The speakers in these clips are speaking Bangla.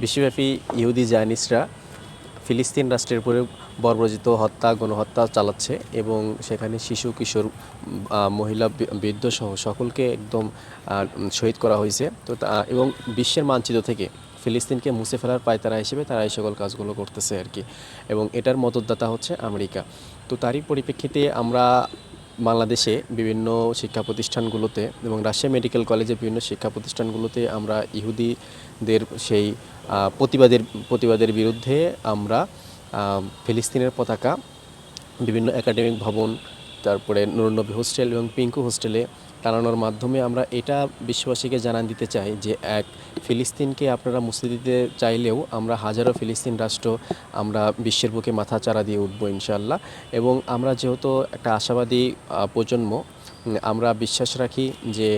বিশ্বব্যাপী ইহুদি জায়নিস্টরা ফিলিস্তিন রাষ্ট্রের উপরে বর্বরচিত হত্যা গণহত্যা চালাচ্ছে এবং সেখানে শিশু কিশোর মহিলা বৃদ্ধ সহ সকলকে একদম শহীদ করা হয়েছে। তো এবং বিশ্বের মানচিত্র থেকে ফিলিস্তিনকে মুছে ফেলার পায়তারা হিসেবে তারা এই সকল কাজগুলো করতেছে আর কি, এবং এটার মদতদাতা হচ্ছে আমেরিকা। তো তারই পরিপ্রেক্ষিতে আমরা বাংলাদেশে বিভিন্ন শিক্ষা প্রতিষ্ঠানগুলোতে এবং রাজশাহী মেডিকেল কলেজের বিভিন্ন শিক্ষা প্রতিষ্ঠানগুলোতে আমরা ইহুদিদের সেই প্রতিবাদের বিরুদ্ধে আমরা ফিলিস্তিনের পতাকা বিভিন্ন একাডেমিক ভবন, তারপরে নুরুন্নবী হোস্টেল এবং পিঙ্কু হোস্টেলে টানানোর মাধ্যমে আমরা এটা বিশ্ববাসীকে জানান দিতে চাই যে ফিলিস্তিনকে আপনারা মুছে দিতে চাইলেও আমরা হাজারো ফিলিস্তিন রাষ্ট্র আমরা বিশ্বের বুকে মাথা চারা দিয়ে উঠবো ইনশাআল্লাহ। এবং আমরা যেহেতু একটা আশাবাদী প্রজন্ম, আমরা বিশ্বাস রাখি যে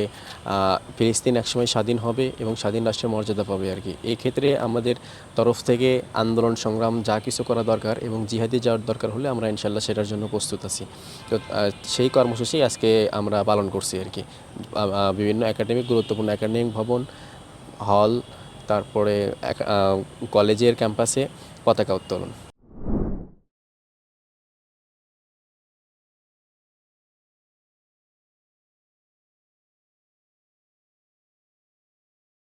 ফিলিস্তিন একসময় স্বাধীন হবে এবং স্বাধীন রাষ্ট্রের মর্যাদা পাবে আর কি। এই ক্ষেত্রে আমাদের তরফ থেকে আন্দোলন সংগ্রাম যা কিছু করা দরকার এবং জিহাদি যাওয়ার দরকার হলে আমরা ইনশাল্লাহ সেটার জন্য প্রস্তুত আছি। তো সেই কর্মসূচি আজকে আমরা পালন করছি আর কি। বিভিন্ন গুরুত্বপূর্ণ একাডেমিক ভবন, হল, তারপরে কলেজের ক্যাম্পাসে পতাকা উত্তোলন।